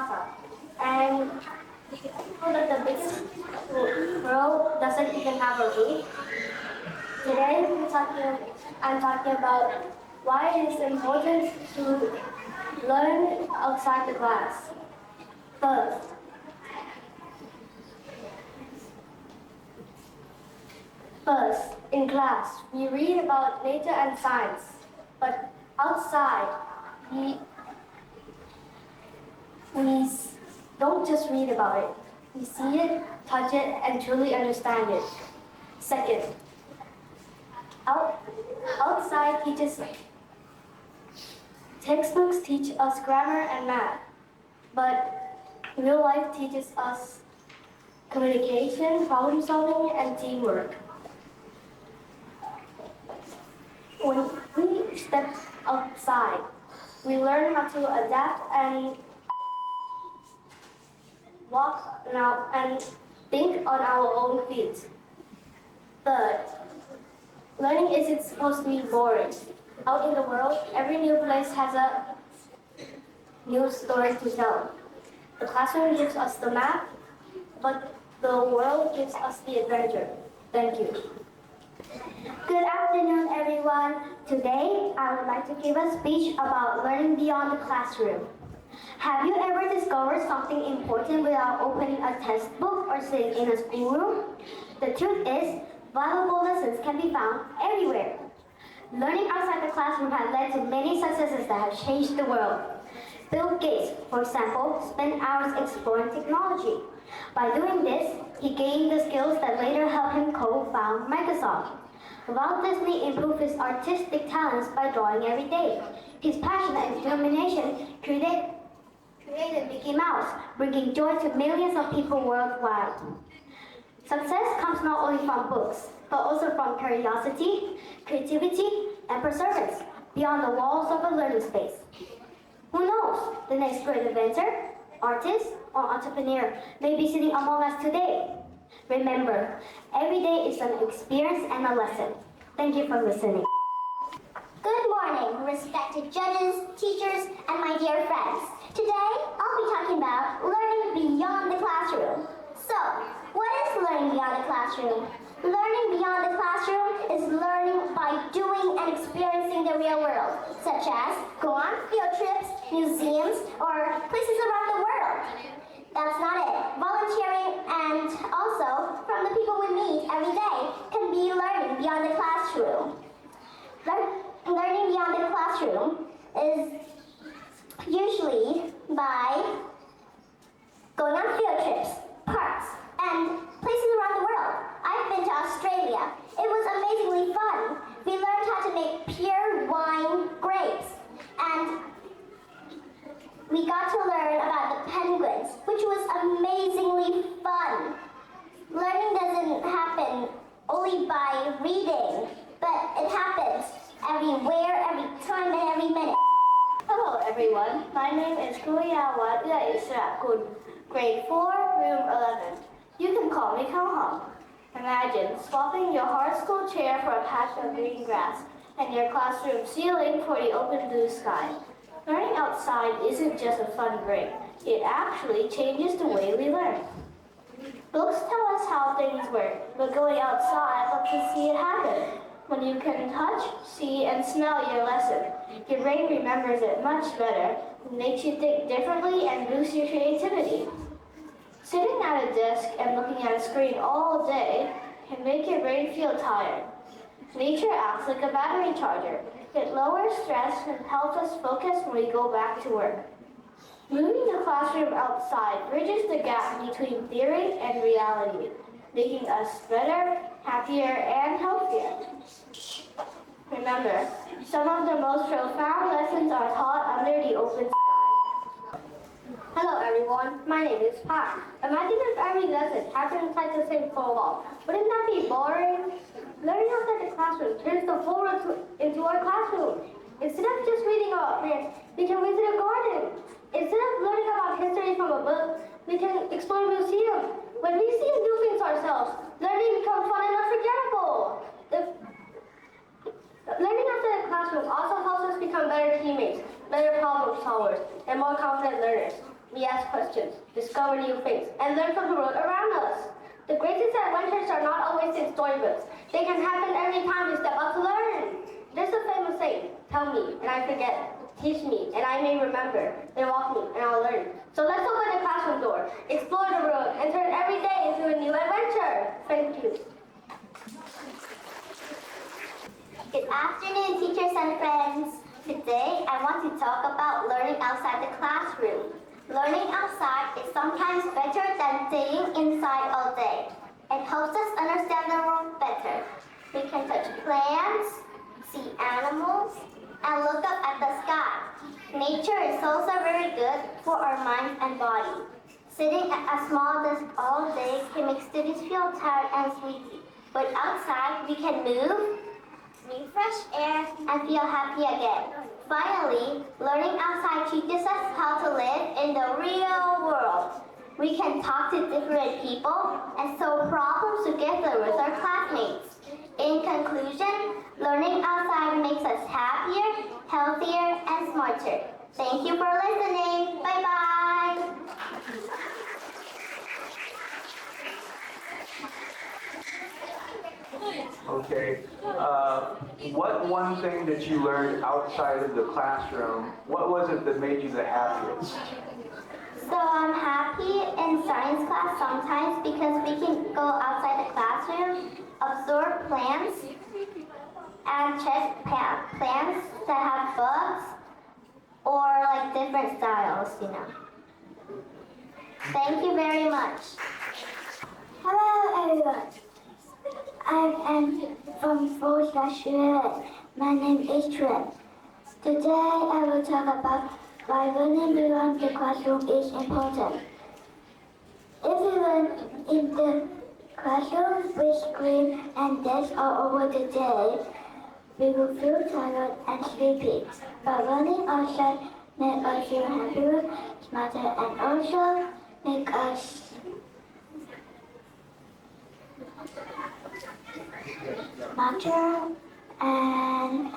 plaza. And you know that the biggest world doesn't even have a roof. Today I'm talking about why it is important to learn outside the class. First, in class, we read about nature and science, but outside, we don't just read about it. We see it, touch it, and truly understand it. Second, outside textbooks teach us grammar and math, but real life teaches us communication, problem solving, and teamwork. When we step outside, we learn how to adapt and walk now and think on our own feet. Third, learning isn't supposed to be boring. Out in the world, every new place has a new story to tell. The classroom gives us the map, but the world gives us the adventure. Thank you. Good afternoon, everyone. Today, I would like to give a speech about learning beyond the classroom. Have you ever discovered something important without opening a textbook or sitting in a schoolroom? The truth is, valuable lessons can be found everywhere. Learning outside the classroom has led to many successes that have changed the world. Bill Gates, for example, spent hours exploring technology. By doing this, he gained the skills that later helped him co-found Microsoft. Walt Disney improved his artistic talents by drawing every day. His passion and determination created Mickey Mouse, bringing joy to millions of people worldwide. Success comes not only from books, but also from curiosity, creativity, and perseverance beyond the walls of a learning space. Who knows, the next great inventor, artist, or entrepreneur may be sitting among us today. Remember, every day is an experience and a lesson. Thank you for listening. Good morning, respected judges, teachers, and my dear friends. Today, I'll be talking about learning beyond the classroom. So, what is learning beyond the classroom? Learning beyond the classroom is learning by doing and experiencing the real world, such as go on field trips, museums, or places around the world. That's not it. Volunteering and also from the people we meet every day can be learning beyond the classroom. Learning beyond the classroom is usually by going on field trips, parks, and places around the world. I've been to Australia. It was amazingly fun. We learned how to make pure wine grapes, and we got to learn about the penguins, which was amazingly fun. Learning doesn't happen only by reading, but it happens everywhere, every time, and every minute. Hello everyone, my name is Kuyawa Israkun, grade 4, room 11. You can call me Kauham. Imagine swapping your hard school chair for a patch of green grass and your classroom ceiling for the open blue sky. Learning outside isn't just a fun break, it actually changes the way we learn. Books tell us how things work, but going outside lets us see it happen. When you can touch, see, and smell your lesson, your brain remembers it much better, makes you think differently, and boosts your creativity. Sitting at a desk and looking at a screen all day can make your brain feel tired. Nature acts like a battery charger. It lowers stress and helps us focus when we go back to work. Moving the classroom outside bridges the gap between theory and reality, making us better, happier, and healthier. Remember, some of the most profound lessons are taught under the open sky. Hello everyone, my name is Pat. Imagine if every lesson happened inside the same four walls. Wouldn't that be boring? Learning outside the classroom turns the whole room into our classroom. Instead of just reading about plants, we can visit a garden. Instead of learning about history from a book, we can explore a museum. When we see and do things ourselves, learning becomes fun and unforgettable. Learning outside the classroom also helps us become better teammates, better problem solvers, and more confident learners. We ask questions, discover new things, and learn from the world around us. The greatest adventures are not always in storybooks. They can happen every time we step out to learn. There's a famous saying, tell me, and I forget. Teach me, and I may remember. Then walk me, and I'll learn. So let's open the classroom door, explore the world, and turn every day into a new adventure. Thank you. Good afternoon, teachers and friends. Today, I want to talk about learning outside the classroom. Learning outside is sometimes better than staying inside all day. It helps us understand the world better. We can touch plants, see animals, and look up at the sky. Nature is also very good for our mind and body. Sitting at a small desk all day can make students feel tired and sleepy. But outside, we can move, breathe fresh air, and feel happy again. Finally, learning outside teaches us how to live in the real world. We can talk to different people and solve problems together with our classmates. In conclusion, learning outside makes us happier, healthier, and smarter. Thank you for listening. Bye-bye. Okay. What one thing that you learned outside of the classroom, what was it that made you the happiest? So I'm happy in science class sometimes because we can go outside the classroom, observe plants, and check plants that have bugs or like different styles, you know. Thank you very much. Hello everyone. I am from 4th grade. My name is Trent. Today I will talk about why learning beyond the classroom is important. If we learn in the classroom with screen and desks all over the day, we will feel tired and sleepy. But learning outside makes us feel happier, smarter, and also make us smarter, and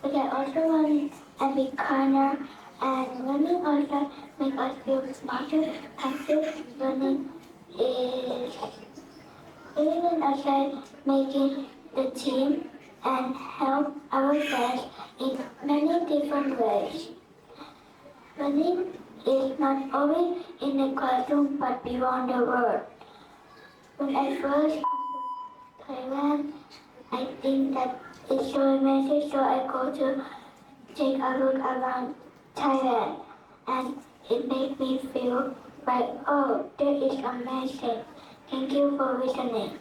we can also learn and be kinder, and learning also make us feel smarter and feel learning is even outside making the team and help our friends in many different ways. Learning is not always in the classroom but beyond the world. When I first came to Thailand, I think that it's so amazing, so I go to take a look around Thailand, and it made me feel like, oh, that is amazing. Thank you for listening.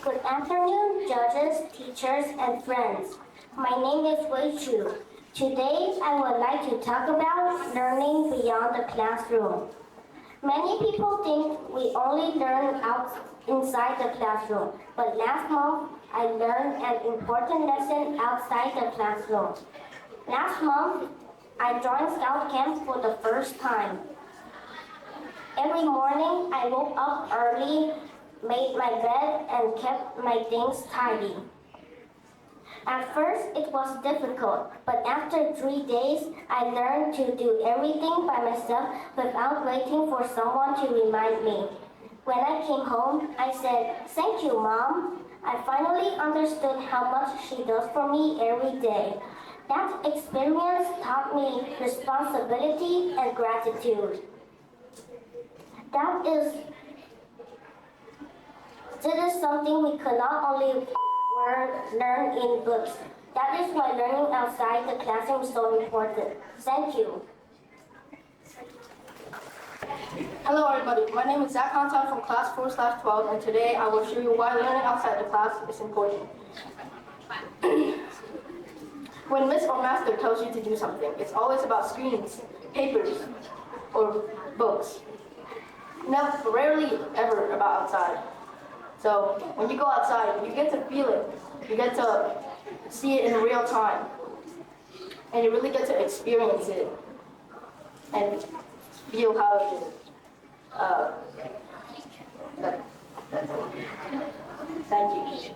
Good afternoon, judges, teachers, and friends. My name is Wei Chu. Today, I would like to talk about learning beyond the classroom. Many people think we only learn inside the classroom, but last month, I learned an important lesson outside the classroom. Last month, I joined Scout Camp for the first time. Every morning, I woke up early, made my bed, and kept my things tidy. At first, it was difficult, but after 3 days, I learned to do everything by myself without waiting for someone to remind me. When I came home, I said, "Thank you, Mom." I finally understood how much she does for me every day. That experience taught me responsibility and gratitude. This is something we could not only learn in books. That is why learning outside the classroom is so important. Thank you. Hello everybody, my name is Zach Hanton from class 4/12, and today I will show you why learning outside the class is important. When Miss or Master tells you to do something, it's always about screens, papers, or books. Rarely ever about outside. So when you go outside, you get to feel it. You get to see it in real time. And you really get to experience it and feel how it is. That's it. Thank you.